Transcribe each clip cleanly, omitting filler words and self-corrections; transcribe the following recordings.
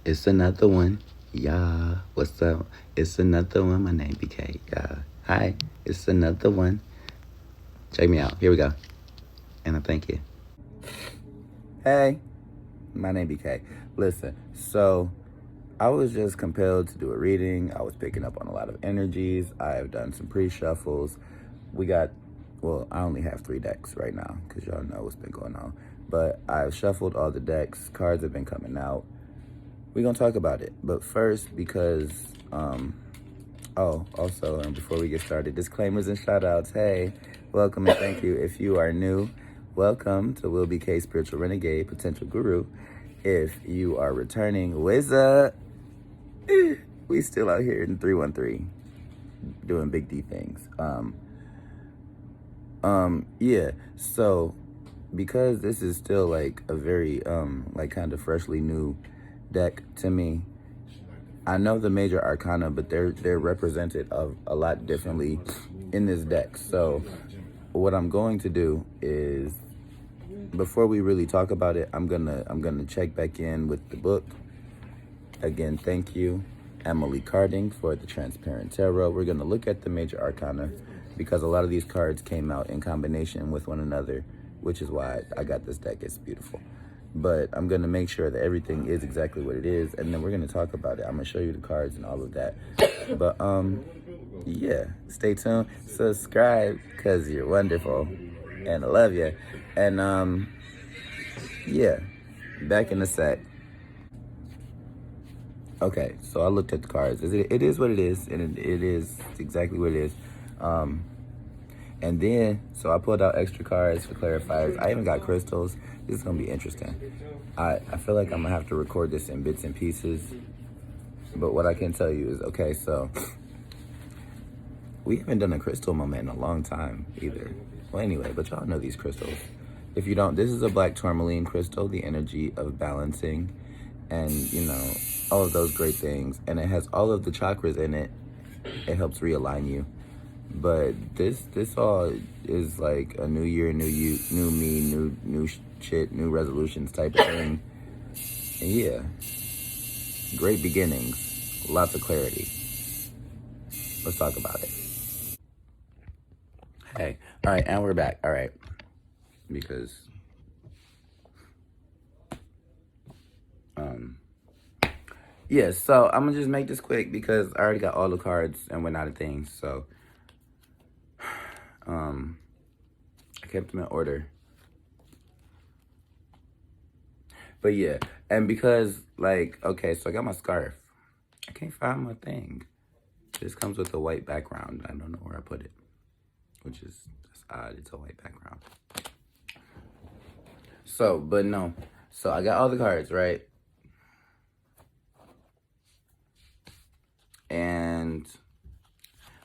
It's another one. Yeah. What's up? It's another one. My name BK. Yeah. Hi. It's another one. Check me out. Here we go. And I thank you. Hey. My name BK. Listen. So I was just compelled to do a reading. I was picking up on a lot of energies. I have done some pre-shuffles. We got, well, I only have 3 decks right now because y'all know what's been going on. But I've shuffled all the decks. Cards have been coming out. We're going to talk about it. But first, because, also, and before we get started, disclaimers and shout outs. Hey, welcome and thank you. If you are new, welcome to Will BK Spiritual Renegade, Potential Guru. If you are returning, what's up? We still out here in 313 doing big D things. Yeah. So because this is still like a very like kind of freshly new deck to me, I know the major arcana, but they're represented of a lot differently in this deck. So what I'm going to do is, before we really talk about it, I'm gonna check back in with the book. Again, thank you, Emily Carding, for the Transparent Tarot. We're gonna look at the major arcana because a lot of these cards came out in combination with one another, which is why I got this deck. It's beautiful. But I'm gonna make sure that everything is exactly what it is, and then we're gonna talk about it. I'm gonna show you the cards and all of that. But yeah, stay tuned, subscribe, cause you're wonderful, and I love you. And yeah, back in a sec. Okay, so I looked at the cards. It is what it is, and it is exactly what it is. And then, so I pulled out extra cards for clarifiers. I even got crystals. This is going to be interesting. I feel like I'm going to have to record this in bits and pieces. But what I can tell you is, okay, so we haven't done a crystal moment in a long time either. Well, anyway, but y'all know these crystals. If you don't, this is a black tourmaline crystal, the energy of balancing and, you know, all of those great things. And it has all of the chakras in it. It helps realign you. But this all is like a new year, new you, new me, new shit, new resolutions type of thing. And yeah, great beginnings, lots of clarity. Let's talk about it. Hey, all right, and we're back. All right, because yeah. So I'm gonna just make this quick because I already got all the cards and went out of things. So I kept them in order. But yeah, and because like, okay, so I got my scarf. I can't find my thing. This comes with a white background. I don't know where I put it, which is just odd. It's a white background. So, but no. So I got all the cards, right? And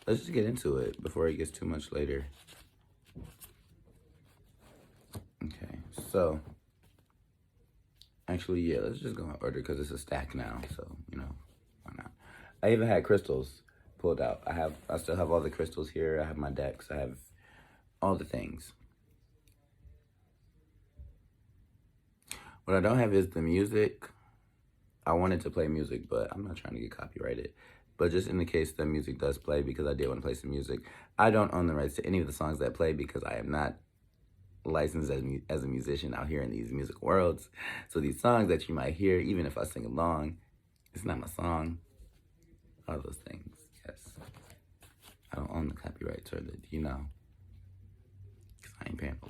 let's just get into it before it gets too much later. Okay, so actually, yeah, let's just go in order because it's a stack now. So, you know, why not? I even had crystals pulled out. I still have all the crystals here. I have my decks. I have all the things. What I don't have is the music. I wanted to play music, but I'm not trying to get copyrighted. But just in the case the music does play, because I did want to play some music, I don't own the rights to any of the songs that play because I am not licensed as a musician out here in these music worlds. So these songs that you might hear, even if I sing along, it's not my song. All those things, yes. I don't own the copyrights or the, you know, because I ain't paying for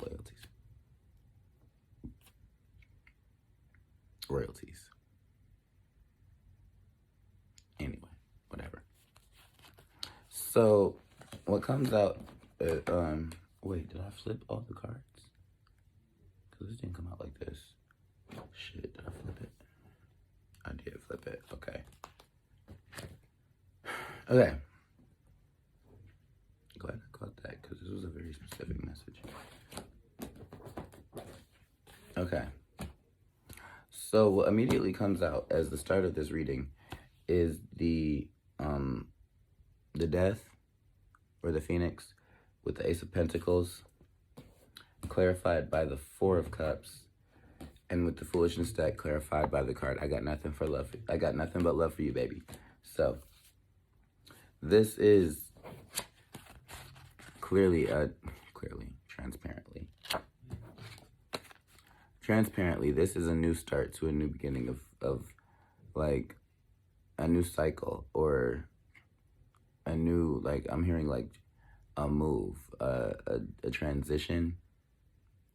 royalties. Anyway, whatever. So what comes out, wait, did I flip all the cards? Because this didn't come out like this. Shit, did I flip it? I did flip it, okay. Okay. Glad I caught that because this was a very specific message. Okay. So what immediately comes out as the start of this reading is the death or the phoenix with the Ace of Pentacles, clarified by the Four of Cups And with the foolishness deck clarified by the card, I got nothing for love. I got nothing but love for you, baby. So this is clearly, transparently, this is a new start to a new beginning of like a new cycle, or a new, like, I'm hearing like a move, a transition,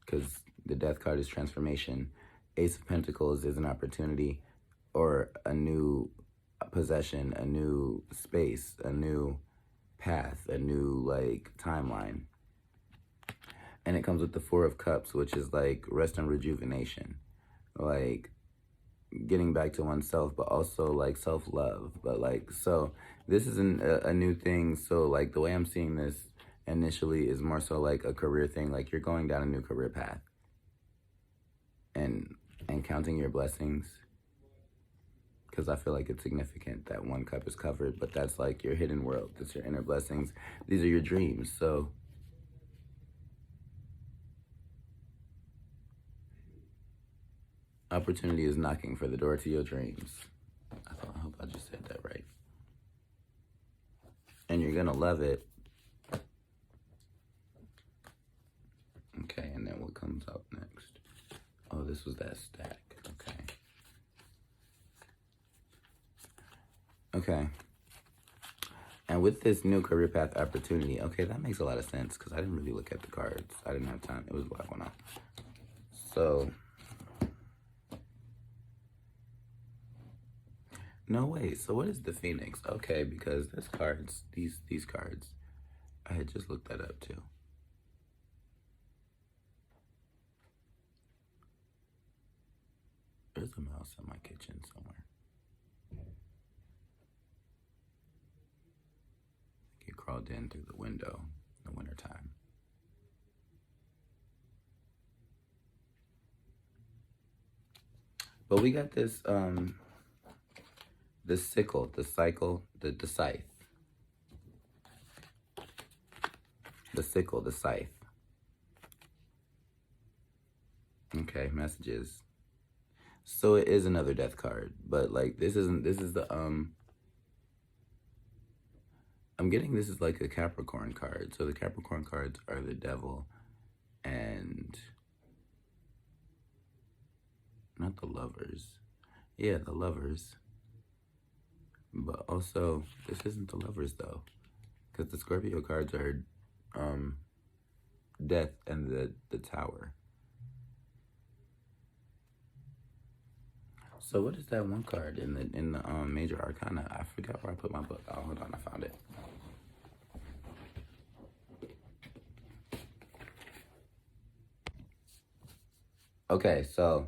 because the death card is transformation. Ace of Pentacles is an opportunity, or a new possession, a new space, a new path, a new like timeline. And it comes with the Four of Cups, which is like rest and rejuvenation, like getting back to oneself, but also like self-love. But like, so this is a new thing. So like the way I'm seeing this initially is more so like a career thing. Like you're going down a new career path, and counting your blessings, because I feel like it's significant that one cup is covered, but that's like your hidden world. That's your inner blessings. These are your dreams. So opportunity is knocking for the door to your dreams. I hope I just said that right. And you're gonna love it. Okay, and then what comes up next? Oh, this was that stack. Okay. Okay. And with this new career path opportunity, okay, that makes a lot of sense, because I didn't really look at the cards. I didn't have time. It was a lot going on. So, no, wait. So what is the Phoenix? Okay, because this cards, these cards, I had just looked that up too. There's a mouse in my kitchen somewhere. It crawled in through the window in the wintertime. But we got this, the sickle, the cycle, the scythe. The sickle, the scythe. Okay, messages. So it is another death card, but like this is the, I'm getting this is like a Capricorn card. So the Capricorn cards are the devil and not the lovers. Yeah, the lovers. But also, this isn't the lovers though, because the Scorpio cards are death and the tower. So what is that one card in the major arcana? I forgot where I put my book. Oh, hold on, I found it. Okay, so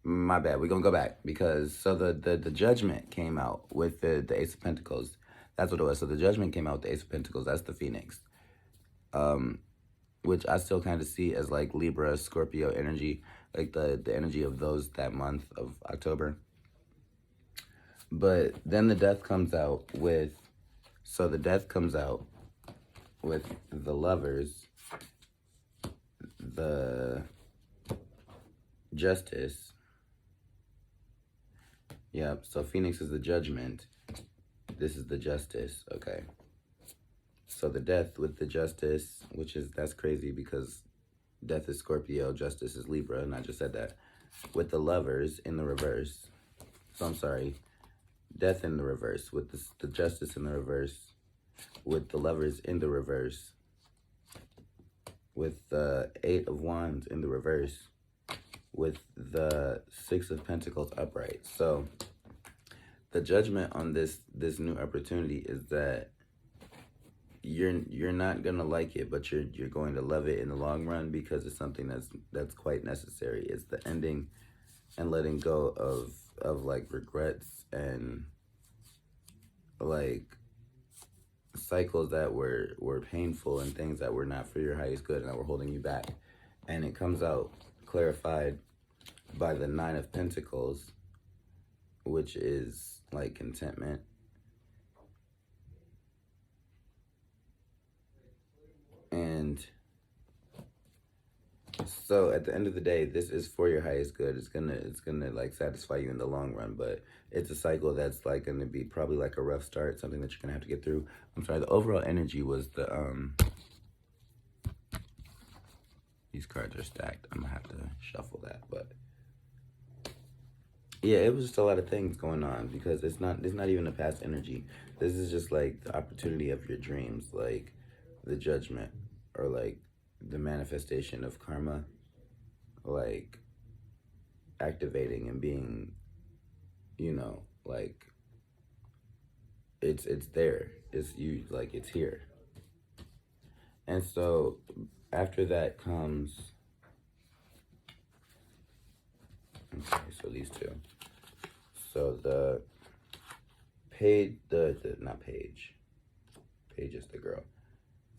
my bad. We're gonna go back, because so the Judgment came out with the Ace of Pentacles. That's what it was. So the Judgment came out with the Ace of Pentacles. That's the Phoenix, which I still kind of see as like Libra, Scorpio energy, like the energy of those that month of October. But then the Death comes out with, so the Death comes out with the Lovers, the Justice. Yep, so Phoenix is the Judgment. This is the Justice, okay. So the Death with the Justice, which is, that's crazy because Death is Scorpio, Justice is Libra, and I just said that. With the Lovers in the reverse. So I'm sorry, Death in the reverse, with the Justice in the reverse, with the Lovers in the reverse, with the Eight of Wands in the reverse, with the Six of Pentacles upright. So the judgment on this new opportunity is that you're not gonna like it, but you're going to love it in the long run, because it's something that's quite necessary. It's the ending and letting go of like regrets and like cycles that were painful and things that were not for your highest good and that were holding you back. And it comes out clarified by the Nine of Pentacles, which is like contentment. And So at the end of the day, this is for your highest good. It's gonna like satisfy you in the long run, but it's a cycle that's like gonna be probably like a rough start, something that you're gonna have to get through. I'm sorry, the overall energy was these cards are stacked. I'm gonna have to shuffle that, but yeah, it was just a lot of things going on because it's not even a past energy. This is just like the opportunity of your dreams, like the judgment or like the manifestation of karma, like activating and being, like it's there. It's you like it's here. And so after that comes okay, so these two. So the page the not page. Page is the girl.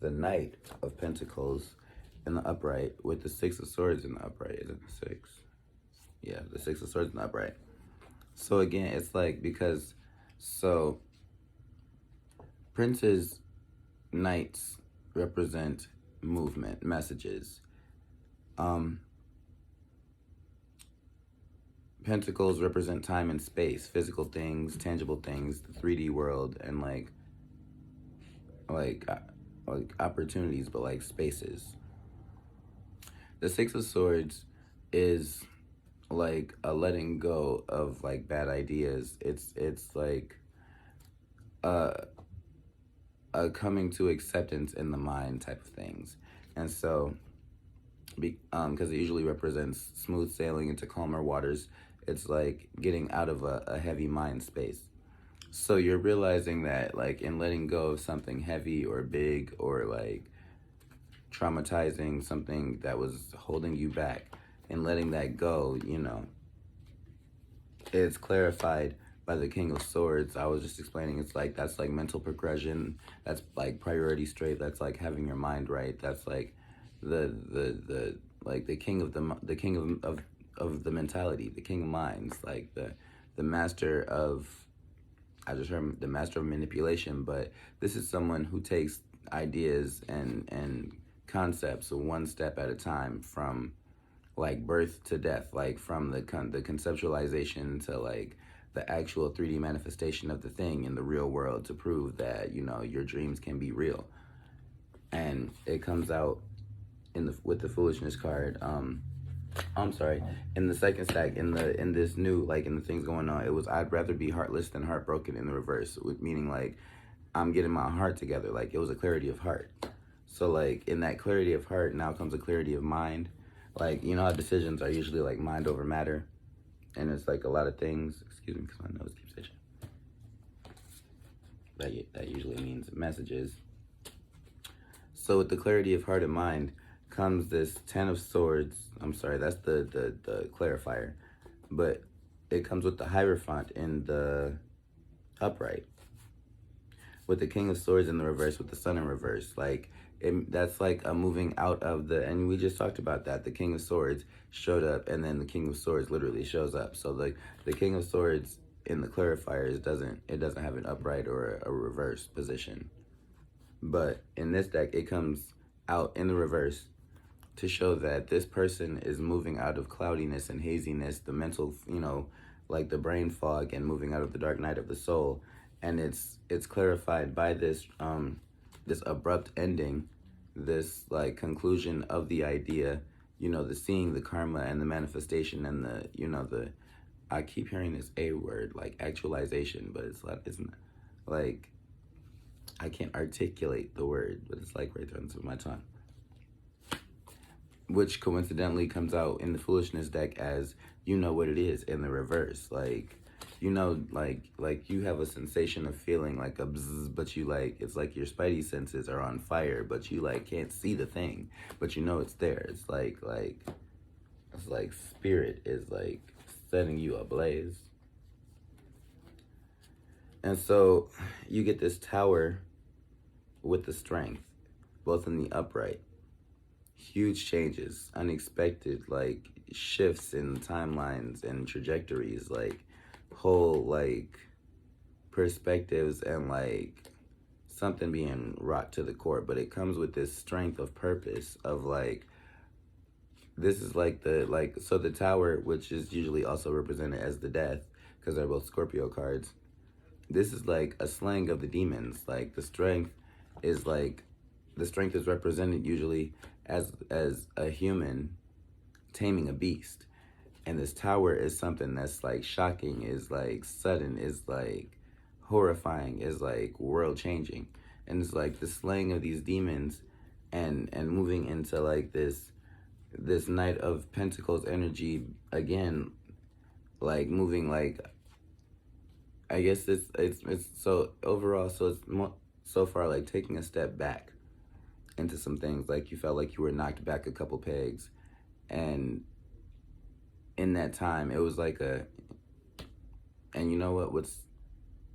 The Knight of Pentacles in the upright with the Six of Swords in the upright. Is it the six? Yeah, the Six of Swords in the upright. So again, it's like because so Prince's knights represent movement, messages. Pentacles represent time and space, physical things, tangible things, the 3D world, and like like opportunities, but like spaces. The Six of Swords is like a letting go of like bad ideas. It's like a coming to acceptance in the mind type of things, and so because it usually represents smooth sailing into calmer waters. It's like getting out of a heavy mind space. So you're realizing that like in letting go of something heavy or big or like traumatizing, something that was holding you back, and letting that go, it's clarified by the King of Swords. I was just explaining, it's like that's like mental progression, that's like priority straight, that's like having your mind right, that's like the like the king of the king of the mentality, the king of minds, like the master of, I just heard the master of manipulation, but this is someone who takes ideas and concepts one step at a time, from like birth to death, like from the conceptualization to like the actual 3D manifestation of the thing in the real world to prove that your dreams can be real. And it comes out in the with the foolishness card. I'm sorry. In the second stack, in this new, like in the things going on, it was I'd rather be heartless than heartbroken in the reverse, meaning like I'm getting my heart together. Like it was a clarity of heart. So like in that clarity of heart now comes a clarity of mind. Like how decisions are usually like mind over matter, and it's like a lot of things. Excuse me, because my nose keeps itching. That usually means messages. So with the clarity of heart and mind comes this Ten of Swords. I'm sorry, that's the clarifier. But it comes with the Hierophant in the upright. With the King of Swords in the reverse, with the Sun in reverse. Like, that's like a moving out of the, and we just talked about that. The King of Swords showed up, and then the King of Swords literally shows up. So the King of Swords in the clarifiers doesn't have an upright or a reverse position. But in this deck, it comes out in the reverse to show that this person is moving out of cloudiness and haziness, the mental, like the brain fog, and moving out of the dark night of the soul. And it's clarified by this this abrupt ending, this like conclusion of the idea, the seeing, the karma, and the manifestation, and the I keep hearing this A word, like actualization, but it's not like I can't articulate the word, but it's like right there on the tip of my tongue. Which coincidentally comes out in the foolishness deck as what it is in the reverse. Like, like you have a sensation of feeling like a bzzz, but you like, it's like your spidey senses are on fire, but you like can't see the thing, but it's there. It's like it's like spirit is like setting you ablaze. And so you get this Tower with the Strength, both in the upright. Huge changes, unexpected, like shifts in timelines and trajectories, like whole like perspectives, and like something being wrought to the core. But it comes with this strength of purpose, of like this is like so the Tower, which is usually also represented as the Death, because they're both Scorpio cards. This is like a slang of the demons. Like the strength is represented usually as a human taming a beast. And this Tower is something that's like shocking, is like sudden, is like horrifying, is like world changing. And it's like the slaying of these demons and moving into like this Knight of Pentacles energy again, like moving like, I guess it's so overall, so it's so far like taking a step back into some things. Like you felt like you were knocked back a couple pegs, and in that time it was like and you know what's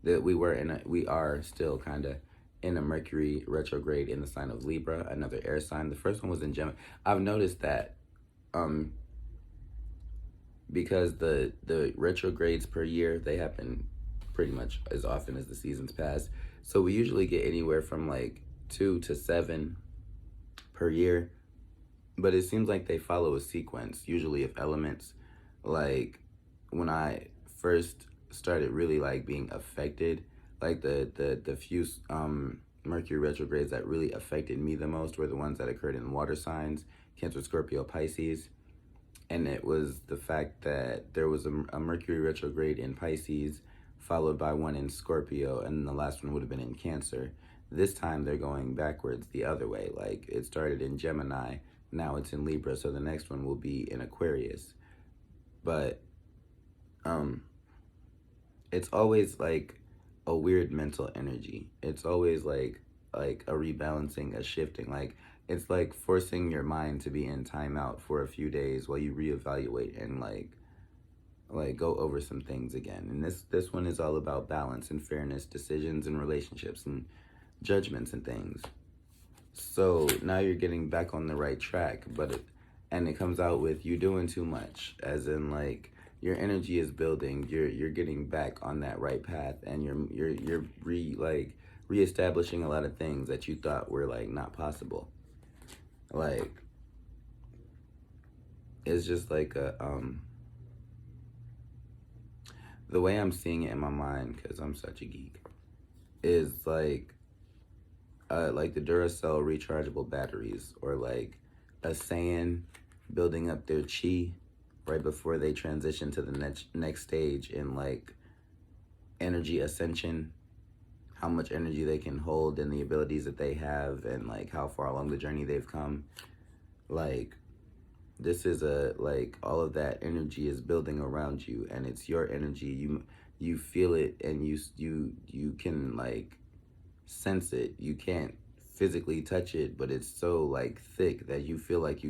that we are still kind of in a Mercury retrograde in the sign of Libra, another air sign. The first one was in Gemini. I've noticed that because the retrogrades per year, they happen pretty much as often as the seasons pass. So we usually get anywhere from like 2 to 7 per year. But it seems like they follow a sequence, usually of elements. Like when I first started really like being affected, like the few Mercury retrogrades that really affected me the most were the ones that occurred in water signs, Cancer, Scorpio, Pisces. And it was the fact that there was a Mercury retrograde in Pisces, followed by one in Scorpio, and the last one would have been in Cancer. This time they're going backwards the other way. Like it started in Gemini, now it's in Libra, so the next one will be in Aquarius. But it's always like a weird mental energy. It's always like a rebalancing, a shifting. Like it's like forcing your mind to be in timeout for a few days while you reevaluate and like go over some things again. And this one is all about balance and fairness, decisions and relationships and judgments and things. So now you're getting back on the right track, and it comes out with you doing too much, as in like your energy is building, you're getting back on that right path, and you're reestablishing a lot of things that you thought were like not possible. Like it's just like the way I'm seeing it in my mind, because I'm such a geek, is like the Duracell rechargeable batteries, or like a Saiyan building up their chi right before they transition to the next stage in like energy ascension, how much energy they can hold and the abilities that they have, and like how far along the journey they've come. Like this is like all of that energy is building around you, and it's your energy. You feel it, and you can like sense it. You can't physically touch it, but it's so like thick that you feel like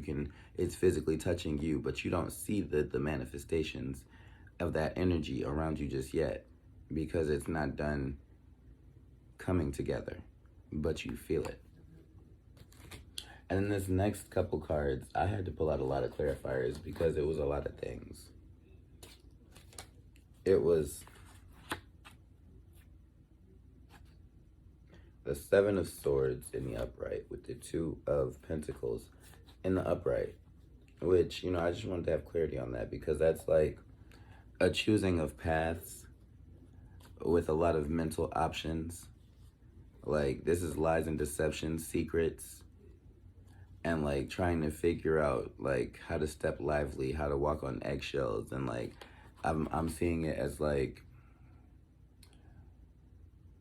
it's physically touching you, but you don't see the manifestations of that energy around you just yet, because it's not done coming together, but you feel it. And in this next couple cards, I had to pull out a lot of clarifiers because it was a lot of things. It was the Seven of Swords in the upright with the Two of Pentacles in the upright, which, you know, I just wanted to have clarity on that, because that's like a choosing of paths with a lot of mental options. Like this is lies and deception, secrets, and like trying to figure out like how to step lively, how to walk on eggshells. And like I'm seeing it as like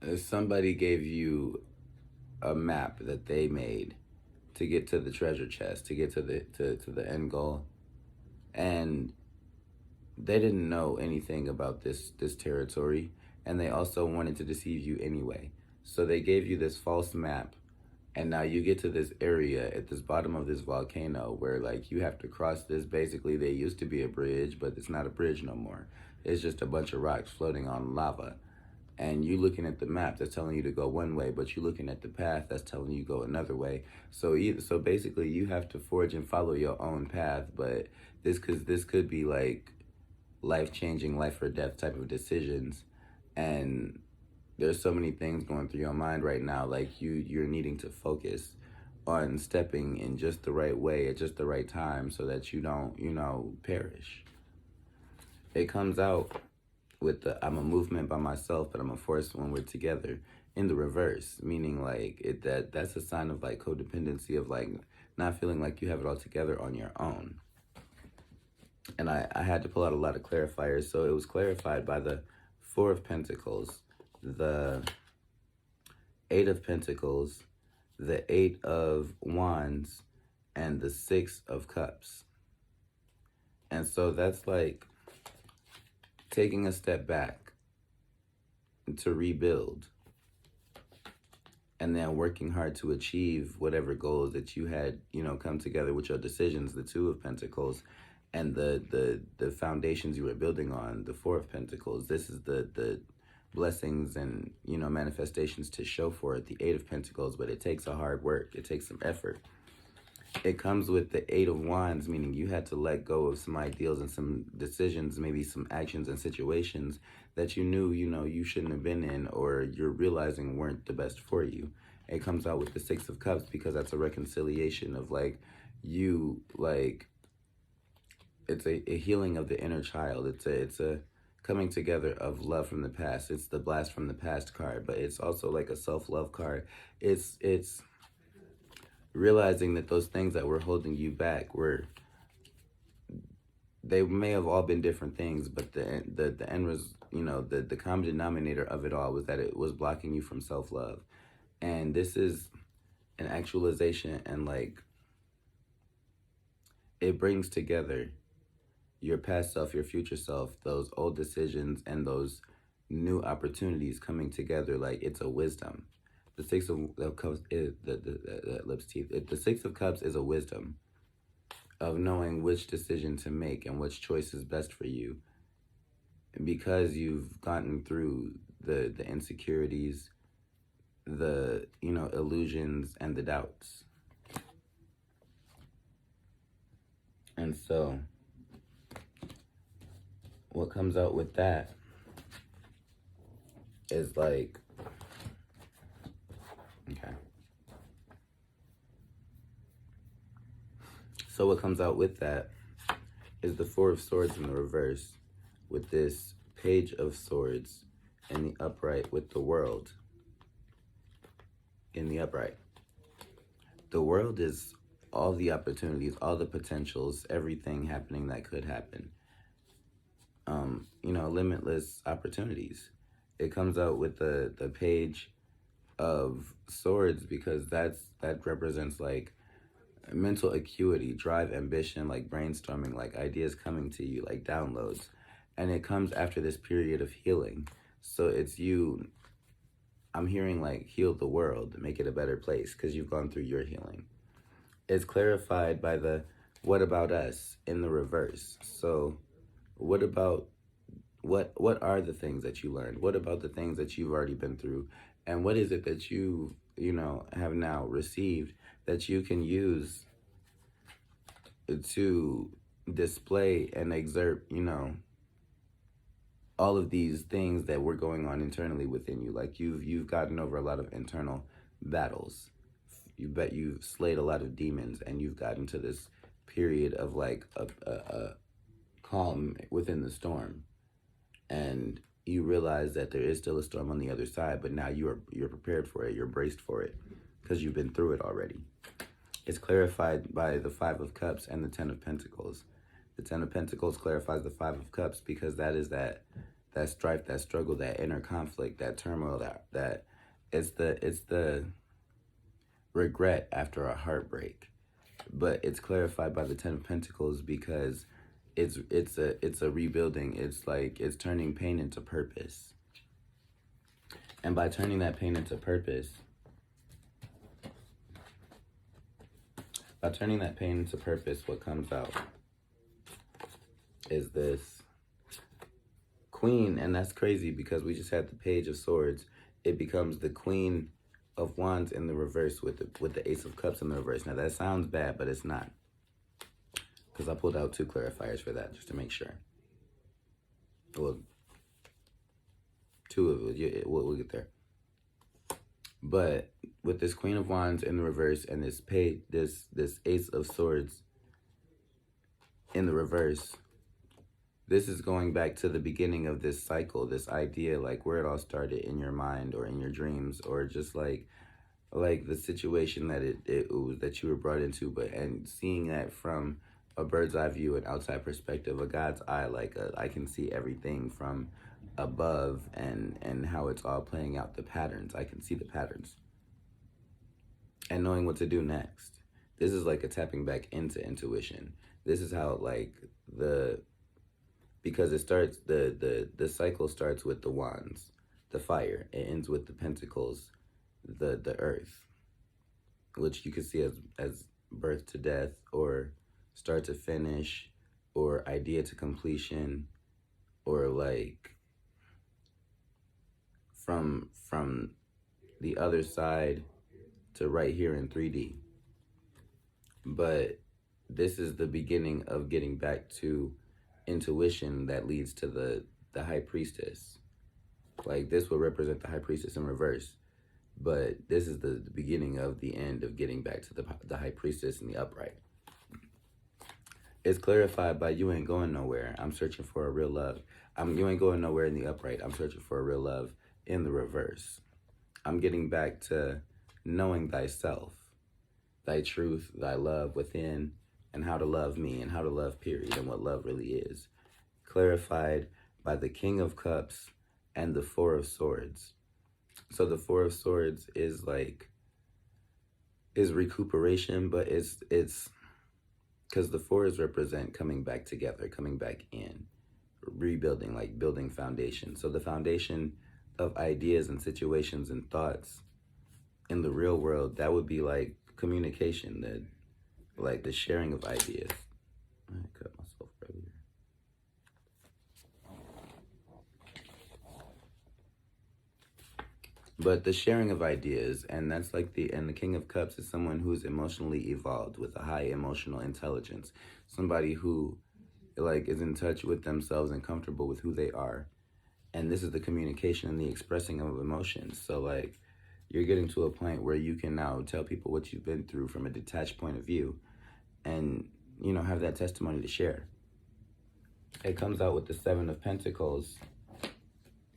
if somebody gave you a map that they made to get to the treasure chest, to get to the end goal, and they didn't know anything about this territory, and they also wanted to deceive you anyway. So they gave you this false map, and now you get to this area at this bottom of this volcano where like you have to cross this. Basically, they used to be a bridge, but it's not a bridge no more. It's just a bunch of rocks floating on lava. And you looking at the map that's telling you to go one way, but you looking at the path that's telling you to go another way. So basically you have to forge and follow your own path, but this could be like life-changing, life or death type of decisions. And there's so many things going through your mind right now, like you're needing to focus on stepping in just the right way at just the right time so that you don't, perish. It comes out with the I'm a movement by myself, but I'm a force when we're together, in the reverse, meaning like that's a sign of like codependency, of like not feeling like you have it all together on your own. And I had to pull out a lot of clarifiers. So it was clarified by the Four of Pentacles, the Eight of Pentacles, the Eight of Wands, and the Six of Cups. And so that's like taking a step back to rebuild, and then working hard to achieve whatever goals that you had, come together with your decisions, the Two of Pentacles, and the foundations you were building on, the Four of Pentacles. This is the blessings and, manifestations to show for it, the Eight of Pentacles, but it takes a hard work. It takes some effort. It comes with the Eight of Wands, meaning you had to let go of some ideals and some decisions, maybe some actions and situations that you knew, you shouldn't have been in, or you're realizing weren't the best for you. It comes out with the Six of Cups because that's a reconciliation of like, it's a healing of the inner child. It's a coming together of love from the past. It's the blast from the past card, but it's also like a self-love card. It's realizing that those things that were holding you back they may have all been different things, but the end was, the common denominator of it all was that it was blocking you from self-love. And this is an actualization, and like it brings together your past self, your future self, those old decisions and those new opportunities coming together. Like it's a wisdom. The Six of Cups is the lips teeth. The Six of Cups is a wisdom of knowing which decision to make and which choice is best for you, because you've gotten through the insecurities, the illusions, and the doubts. And so what comes out with that is like, okay. So what comes out with that is the Four of Swords in the reverse, with this Page of Swords in the upright, with the World in the upright. The world is all the opportunities, all the potentials, everything happening that could happen. Limitless opportunities. It comes out with the Page of Swords because that represents like mental acuity, drive, ambition, like brainstorming, like ideas coming to you, like downloads. And it comes after this period of healing. So it's you, I'm hearing like heal the world, make it a better place, because you've gone through your healing. It's clarified by the what about us in the reverse. So what about, what are the things that you learned? What about the things that you've already been through? And what is it that you have now received that you can use to display and exert, all of these things that were going on internally within you? Like you've gotten over a lot of internal battles. You've slayed a lot of demons, and you've gotten to this period of like a calm within the storm. And you realize that there is still a storm on the other side, but now you're prepared for it. You're braced for it because you've been through it already. It's clarified by the Five of Cups and the Ten of Pentacles. The Ten of Pentacles clarifies the Five of Cups because that is that strife, that struggle, that inner conflict, that turmoil, that it's the regret after a heartbreak. But it's clarified by the Ten of Pentacles because it's a rebuilding. It's like it's turning pain into purpose. And by turning that pain into purpose, what comes out is this Queen. And that's crazy because we just had the Page of Swords. It becomes the Queen of Wands in the reverse with the Ace of Cups in the reverse. Now that sounds bad, but it's not, because I pulled out two clarifiers for that just to make sure. Well, two of it. We'll get there. But with this Queen of Wands in the reverse and this Ace of Swords in the reverse, this is going back to the beginning of this cycle, this idea, like where it all started in your mind or in your dreams, or just like the situation that that you were brought into, and seeing that from a bird's eye view, an outside perspective, a God's eye, I can see everything from above, and how it's all playing out, the patterns. I can see the patterns and knowing what to do next. This is like a tapping back into intuition. This is how because it starts, the cycle starts with the wands, the fire. It ends with the pentacles, the earth, which you could see as birth to death, or start to finish, or idea to completion, or like from the other side to right here in 3D. But this is the beginning of getting back to intuition that leads to the High Priestess. Like, this will represent the High Priestess in reverse. But this is the beginning of the end of getting back to the High Priestess in the upright. It's clarified by you ain't going nowhere. I'm searching for a real love. You ain't going nowhere in the upright. I'm searching for a real love in the reverse. I'm getting back to knowing thyself, thy truth, thy love within, and how to love me, and how to love, period, and what love really is. Clarified by the King of Cups and the Four of Swords. So the Four of Swords is recuperation, but it's because the fours represent coming back together, coming back in, rebuilding, like building foundation. So the foundation of ideas and situations and thoughts in the real world, that would be like communication, the sharing of ideas. I cut myself earlier. But the sharing of ideas, and that's like the King of Cups is someone who's emotionally evolved with a high emotional intelligence. Somebody who is in touch with themselves and comfortable with who they are. And this is the communication and the expressing of emotions. So you're getting to a point where you can now tell people what you've been through from a detached point of view, and have that testimony to share. It comes out with the Seven of Pentacles,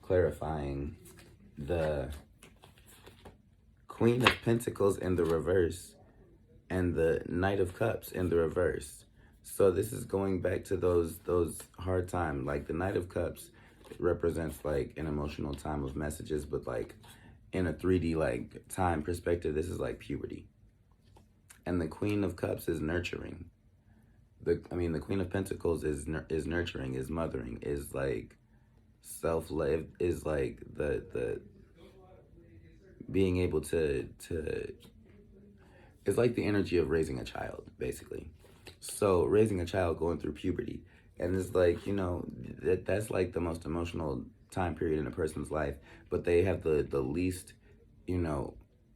clarifying the Queen of Pentacles in the reverse and the Knight of Cups in the reverse. So this is going back to those hard times. Like the Knight of Cups represents like an emotional time of messages, but like in a 3D time perspective, this is like puberty. And the Queen of Cups is nurturing. The Queen of Pentacles is nurturing, is mothering, is like self-love, is like the being able to it's like the energy of raising a child, basically. So raising a child going through puberty, and it's like, that's like the most emotional time period in a person's life, but they have the least,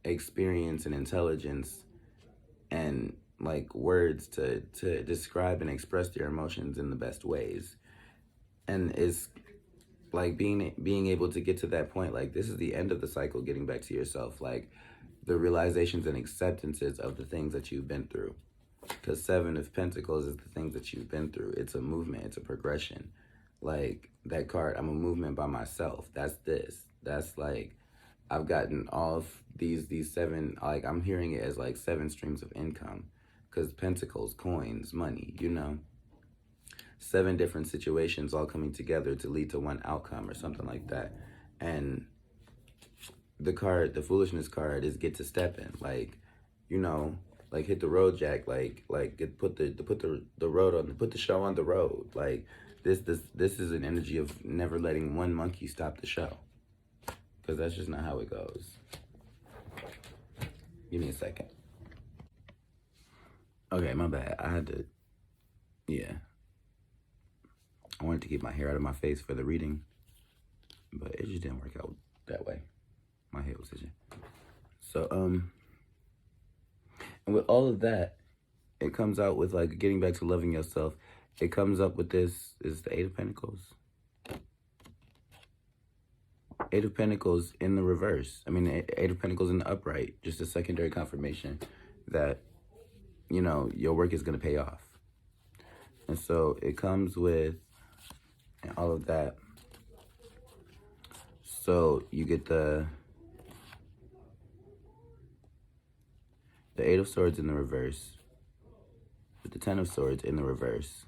experience and intelligence and like words to describe and express their emotions in the best ways. And it's like being able to get to that point, like this is the end of the cycle, getting back to yourself, like the realizations and acceptances of the things that you've been through. Because Seven of Pentacles is the things that you've been through. It's a movement, it's a progression. Like that card, I'm a movement by myself. That's like, I've gotten all these seven, like I'm hearing it as like 7 streams of income. Because pentacles, coins, money, 7 different situations all coming together to lead to one outcome or something like that. And the foolishness card is get to step in, hit the road, Jack, put the road on, put the show on the road. Like this is an energy of never letting one monkey stop the show, because that's just not how it goes. Give me a second. Okay, my bad. I wanted to keep my hair out of my face for the reading, but it just didn't work out that way. My hair was itching. So, and with all of that, it comes out with like getting back to loving yourself. It comes up with this is the 8 of Pentacles. Eight of Pentacles in the reverse. I mean, Eight of Pentacles in the upright. Just a secondary confirmation that, you know, your work is going to pay off. And so it comes with all of that. So you get the Eight of Swords in the reverse, with the Ten of Swords in the reverse,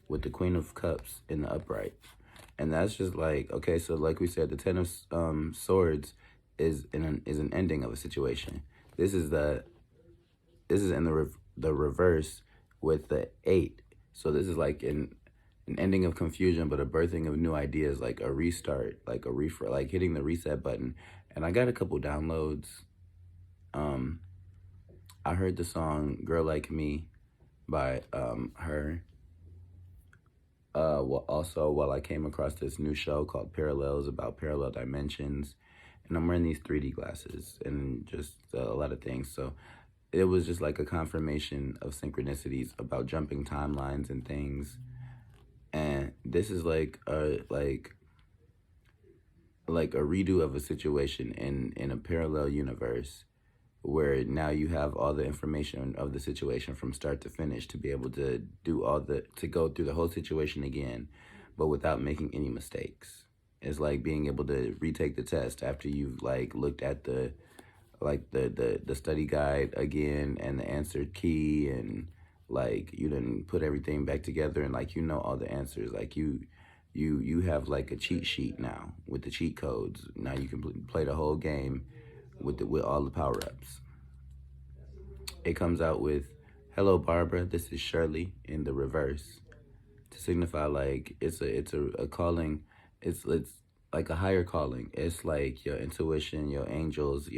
with the Queen of Cups in the upright. And that's just like, okay, so like we said, the Ten of Swords is an ending of a situation. This is in the reverse with the Eight. So this is like an ending of confusion, but a birthing of new ideas, like a restart, like a refresh, like hitting the reset button. And I got a couple downloads. I heard the song "Girl Like Me" by her. Also, while I came across this new show called Parallels, about parallel dimensions, and I'm wearing these 3D glasses and just a lot of things. So it was just like a confirmation of synchronicities about jumping timelines and things. And this is like a redo of a situation in a parallel universe, where now you have all the information of the situation from start to finish to be able to to go through the whole situation again, but without making any mistakes. It's like being able to retake the test after you've like looked at the study guide again and the answer key, and like you didn't put everything back together, and like you know all the answers. Like you have like a cheat sheet now with the cheat codes. Now you can play the whole game with all the power-ups. It comes out with, "Hello Barbara, this is Shirley" in the reverse, to signify like it's a calling. It's like a higher calling. It's like your intuition, your angels,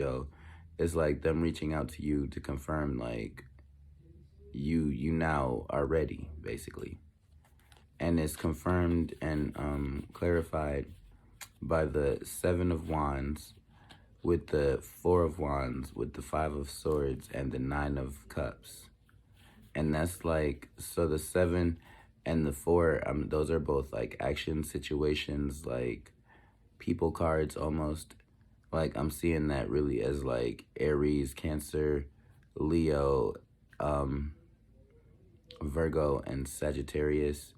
it's like them reaching out to you to confirm like you now are ready, basically. And it's confirmed and clarified by the Seven of Wands, with the Four of Wands, with the Five of Swords, and the Nine of Cups. And that's like, so the Seven and the Four, those are both like action situations, like people cards almost. Like I'm seeing that really as like Aries, Cancer, Leo, Virgo, and Sagittarius,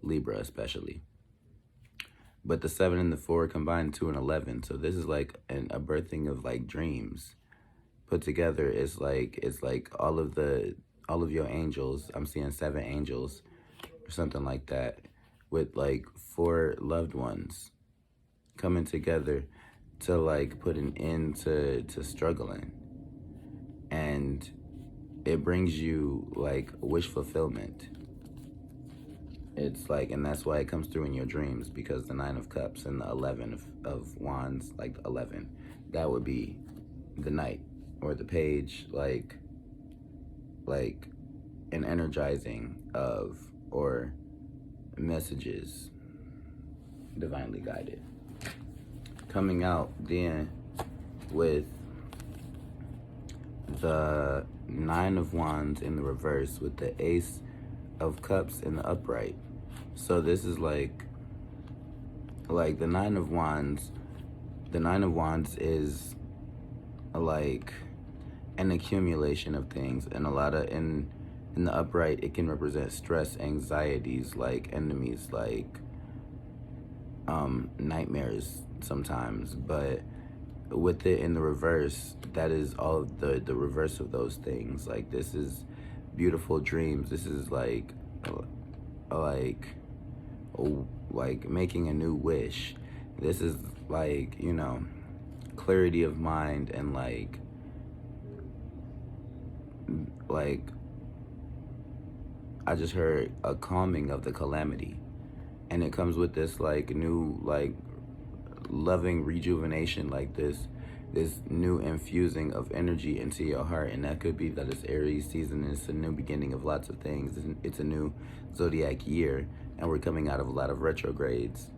Libra especially. But the 7 and the 4 combined, 2 and 11. So this is like a birthing of like dreams put together. It's like all of your angels. I'm seeing 7 angels or something like that, with like 4 loved ones coming together to like put an end to struggling. And it brings you like wish fulfillment. It's like, and that's why it comes through in your dreams, because the 9 of Cups and the 11 of Wands, like 11, that would be the Knight or the Page, like an energizing of, or messages divinely guided. Coming out then with the 9 of Wands in the reverse, with the Ace of Cups in the upright. So this is like the 9 of Wands. The 9 of Wands is like an accumulation of things, and a lot of in the upright it can represent stress, anxieties, like enemies, like nightmares sometimes. But with it in the reverse, that is all the reverse of those things. Like this is beautiful dreams. This is like making a new wish. This is like, you know, clarity of mind, and like I just heard a calming of the calamity. And it comes with this like new like loving rejuvenation, like this new infusing of energy into your heart. And that could be that it's Aries season, and it's a new beginning of lots of things. It's a new zodiac year, and we're coming out of a lot of retrogrades.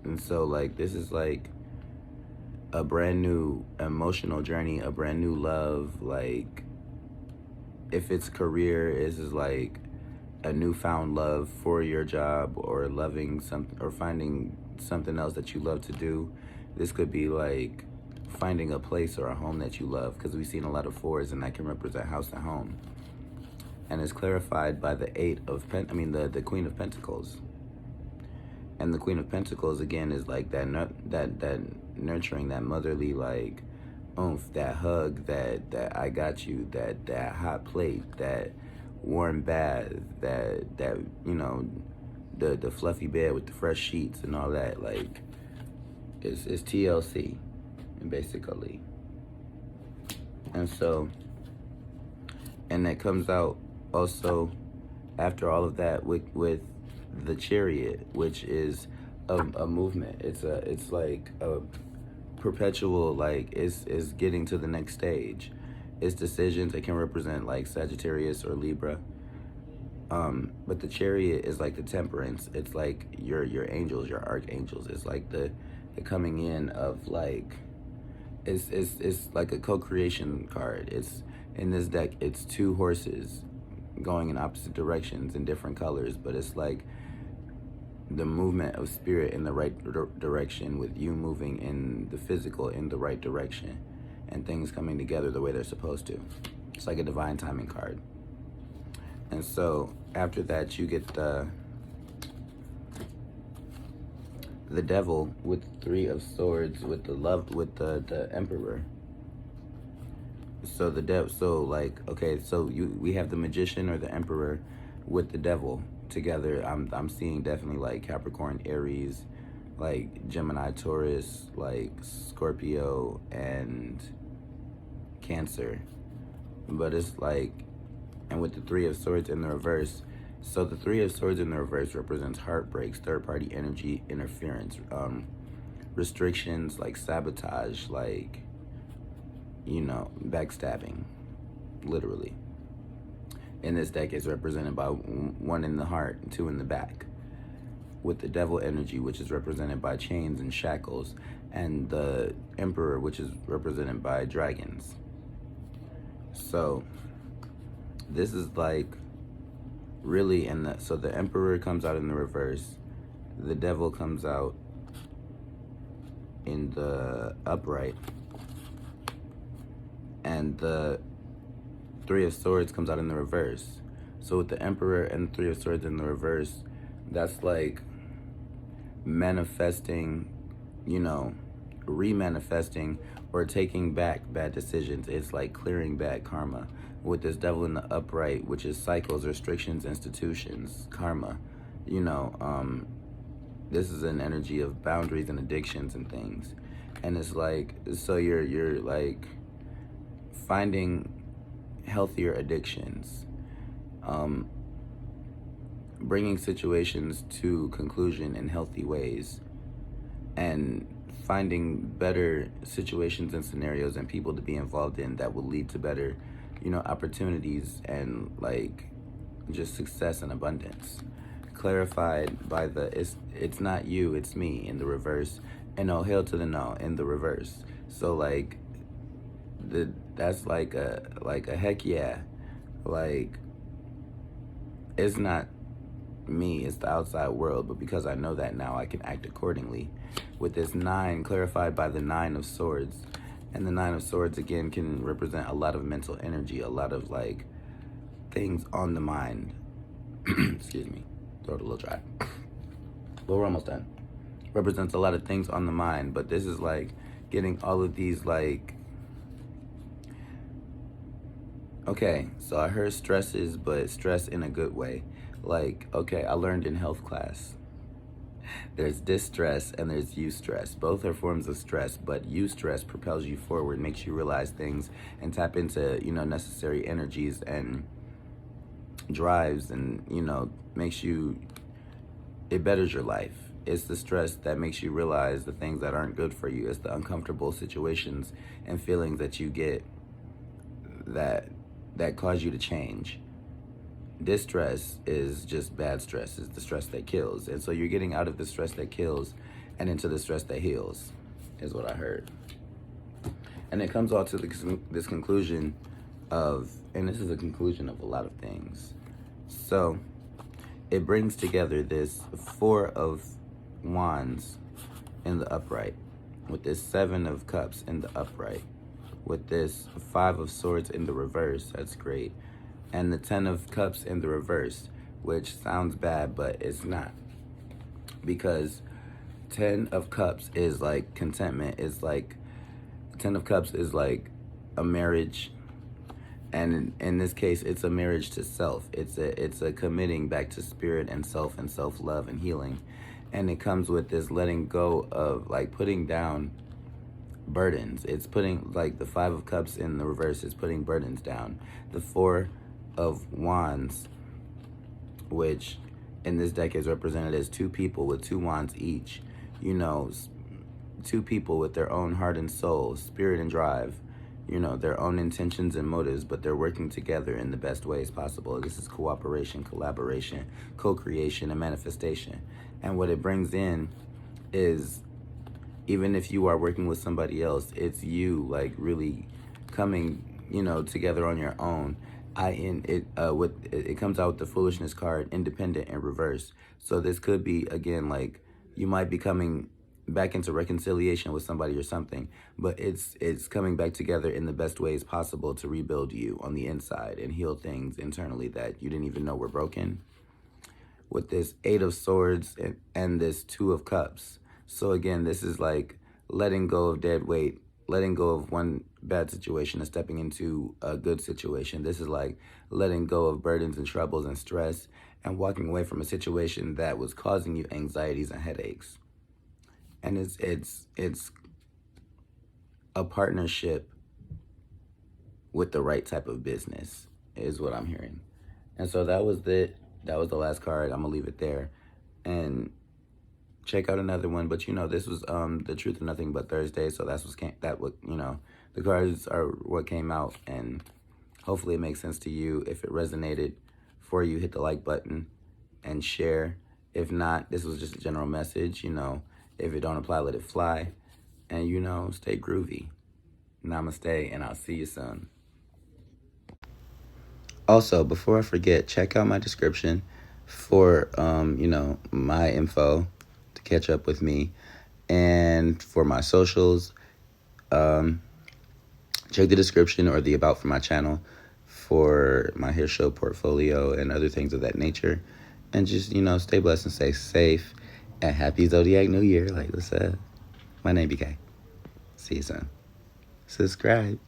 And so like this is like a brand new emotional journey, a brand new love. Like if it's career, this is like a newfound love for your job, or loving something, or finding something else that you love to do. This could be like finding a place or a home that you love, because we've seen a lot of fours, and that can represent house and home. And it's clarified by the the Queen of Pentacles. And the Queen of Pentacles again is like that nurturing, that motherly like oomph, that hug, that I got you, that hot plate, that warm bath, that you know, the fluffy bed with the fresh sheets and all that. Like it's TLC basically. And so, and that comes out also after all of that with the Chariot, which is a movement. It's like a perpetual, like it's getting to the next stage. It's decisions. It can represent like Sagittarius or Libra. But the Chariot is like the Temperance. It's like your angels, your archangels. It's like the coming in of like, it's like a co-creation card. It's in this deck, it's two horses going in opposite directions in different colors, but it's like the movement of spirit in the right direction, with you moving in the physical in the right direction, and things coming together the way they're supposed to. It's like a divine timing card. And so after that, you get the Devil with Three of Swords, with the Emperor. So the devil, so like, okay, so we have the Magician or the Emperor with the Devil together. I'm seeing definitely like Capricorn, Aries, like Gemini, Taurus, like Scorpio and Cancer. But it's like, and with the Three of Swords in the reverse. So the Three of Swords in the reverse represents heartbreaks, third-party energy, interference, restrictions, like sabotage, like, you know, backstabbing, literally. In this deck, is represented by 1 in the heart and 2 in the back. With the Devil energy, which is represented by chains and shackles, and the Emperor, which is represented by dragons. So this is like really so the Emperor comes out in the reverse, the Devil comes out in the upright, and the Three of Swords comes out in the reverse. So with the Emperor and the Three of Swords in the reverse, that's like manifesting, you know, remanifesting, or taking back bad decisions. It's like clearing bad karma. With this Devil in the upright, which is cycles, restrictions, institutions, karma, you know, this is an energy of boundaries and addictions and things. And it's like, so you're like finding healthier addictions, bringing situations to conclusion in healthy ways, and finding better situations and scenarios and people to be involved in that will lead to better, you know, opportunities and like just success and abundance. Clarified by the it's not you, it's me in the reverse, and oh, hail to the no in the reverse. So like that's like a heck yeah, like it's not me, it's the outside world, but because I know that now, I can act accordingly. With this 9, clarified by the 9 of Swords. And the 9 of Swords again can represent a lot of mental energy, a lot of like things on the mind. Excuse me, throat a little dry, but we're almost done. Represents a lot of things on the mind, but this is like getting all of these like, okay, so I heard stresses, but stress in a good way. Like, okay, I learned in health class, there's distress and there's eustress. Both are forms of stress, but eustress propels you forward, makes you realize things and tap into, you know, necessary energies and drives, and, you know, makes you, it betters your life. It's the stress that makes you realize the things that aren't good for you. It's the uncomfortable situations and feelings that you get that cause you to change. Distress is just bad stress. It's the stress that kills. And so you're getting out of the stress that kills and into the stress that heals, is what I heard. And it comes all to this conclusion of, and this is a conclusion of a lot of things. So it brings together this 4 of wands in the upright, with this 7 of cups in the upright, with this 5 of swords in the reverse. That's great. And the 10 of cups in the reverse, which sounds bad, but it's not. Because 10 of cups is like contentment. Is like 10 of cups is like a marriage. And in this case, it's a marriage to self. It's a committing back to spirit and self-love and healing. And it comes with this letting go of, like, putting down burdens. It's putting, like, the 5 of cups in the reverse is putting burdens down. The 4 of wands, which in this deck is represented as 2 people with 2 wands each. You know, 2 people with their own heart and soul, spirit and drive, you know, their own intentions and motives, but they're working together in the best ways possible. This is cooperation, collaboration, co-creation, and manifestation. And what it brings in is, even if you are working with somebody else, it's you, like, really coming, you know, together on your own. It comes out with the foolishness card, independent and reverse. So this could be, again, like, you might be coming back into reconciliation with somebody or something, but it's coming back together in the best ways possible to rebuild you on the inside and heal things internally that you didn't even know were broken, with this 8 of swords and this 2 of cups. So again, this is like letting go of dead weight, letting go of one bad situation and stepping into a good situation. This is like letting go of burdens and troubles and stress and walking away from a situation that was causing you anxieties and headaches. And it's a partnership with the right type of business is what I'm hearing. And so that was it. That was the last card. I'm gonna leave it there and check out another one. But you know, this was the Truth of Nothing But Thursday, so the cards are what came out, and hopefully it makes sense to you. If it resonated for you, hit the like button and share. If not, this was just a general message, you know. If it don't apply, let it fly. And, you know, stay groovy. Namaste, and I'll see you soon. Also, before I forget, check out my description for, you know, my info to catch up with me. And for my socials, check the description or the about for my channel for my hair show portfolio and other things of that nature. And just, you know, stay blessed and stay safe. And happy Zodiac New Year, like I said. My name BeeKayy. See you soon. Subscribe.